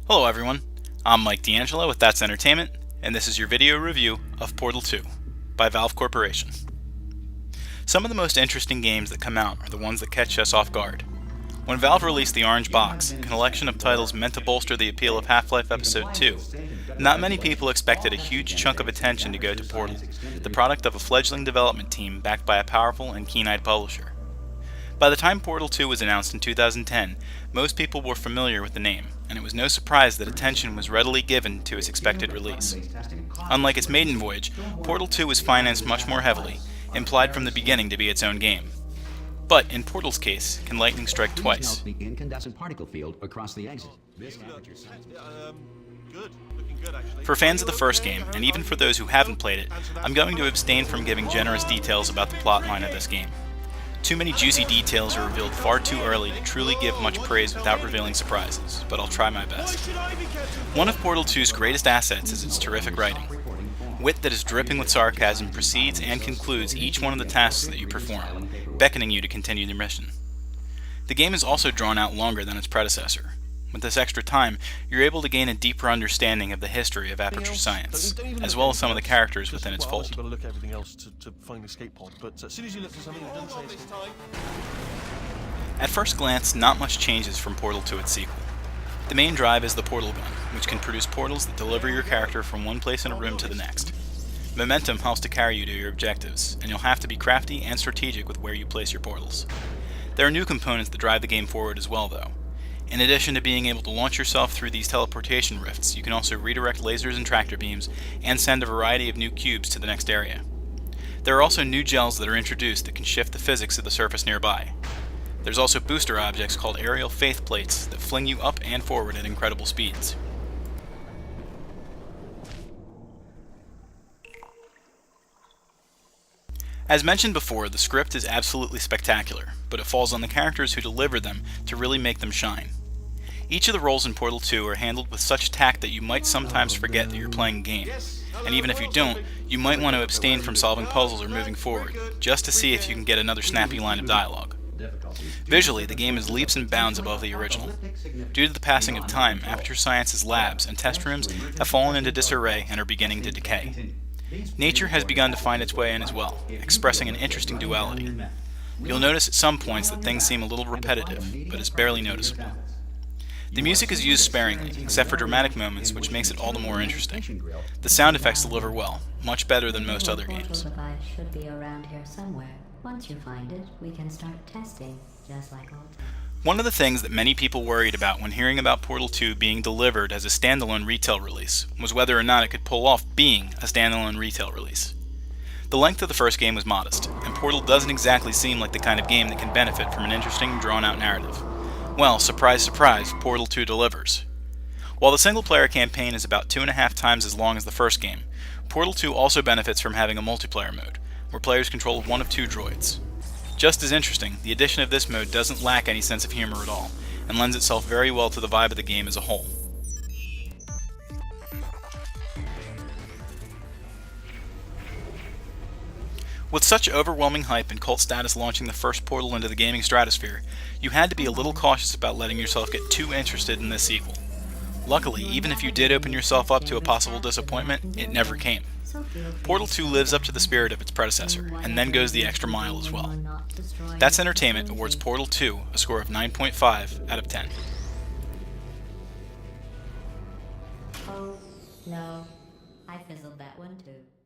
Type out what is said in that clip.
Hello everyone, I'm DeAngelo with That's Entertainment, and this is your video review of Portal 2 by Valve Corporation. Some of the most interesting games that come out are the ones that catch us off guard. When Valve released the Orange Box, a collection of titles meant to bolster the appeal of Half-Life Episode 2, not many people expected a huge chunk of attention to go to Portal, the product of a fledgling development team backed by a powerful and keen-eyed publisher. By the time Portal 2 was announced in 2010, most people were familiar with the name, and it was no surprise that attention was readily given to its expected release. Unlike its maiden voyage, Portal 2 was financed much more heavily, implied from the beginning to be its own game. But in Portal's case, can lightning strike twice? The incandescent particle field across the exit. For fans of the first game, and even for those who haven't played it, I'm going to abstain from giving generous details about the plotline of this game. Too many juicy details are revealed far too early to truly give much praise without revealing surprises, but I'll try my best. One of Portal 2's greatest assets is its terrific writing. Wit that is dripping with sarcasm precedes and concludes each one of the tasks that you perform, beckoning you to continue the mission. The game is also drawn out longer than its predecessor. With this extra time, you're able to gain a deeper understanding of the history of Aperture Science, as well as some of the characters within its fold. At first glance, not much changes from Portal to its sequel. The main drive is the portal gun, which can produce portals that deliver your character from one place in a room to the next. Momentum helps to carry you to your objectives, and you'll have to be crafty and strategic with where you place your portals. There are new components that drive the game forward as well, though. In addition to being able to launch yourself through these teleportation rifts, you can also redirect lasers and tractor beams, and send a variety of new cubes to the next area. There are also new gels that are introduced that can shift the physics of the surface nearby. There's also booster objects called aerial faith plates that fling you up and forward at incredible speeds. As mentioned before, the script is absolutely spectacular, but it falls on the characters who deliver them to really make them shine. Each of the roles in Portal 2 are handled with such tact that you might sometimes forget that you're playing a game. And even if you don't, you might want to abstain from solving puzzles or moving forward, just to see if you can get another snappy line of dialogue. Visually, the game is leaps and bounds above the original. Due to the passing of time, Aperture Science's labs and test rooms have fallen into disarray and are beginning to decay. Nature has begun to find its way in as well, expressing an interesting duality. You'll notice at some points that things seem a little repetitive, but it's barely noticeable. The music is used sparingly, except for dramatic moments, which makes it all the more interesting. The sound effects deliver well, much better than most other games. Should be around here somewhere. Once you find it, we can start testing, just like old times. One of the things that many people worried about when hearing about Portal 2 being delivered as a standalone retail release was whether or not it could pull off being a standalone retail release. The length of the first game was modest, and Portal doesn't exactly seem like the kind of game that can benefit from an interesting, drawn-out narrative. Well, surprise surprise, Portal 2 delivers. While the single-player campaign is about 2.5 times as long as the first game, Portal 2 also benefits from having a multiplayer mode, where players control one of two droids. Just as interesting, the addition of this mode doesn't lack any sense of humor at all, and lends itself very well to the vibe of the game as a whole. With such overwhelming hype and cult status launching the first Portal into the gaming stratosphere, you had to be a little cautious about letting yourself get too interested in this sequel. Luckily, even if you did open yourself up to a possible disappointment, it never came. Portal 2 lives up to the spirit of its predecessor, and then goes the extra mile as well. That's Entertainment awards Portal 2 a score of 9.5 out of 10. Oh, no. I fizzled that one too.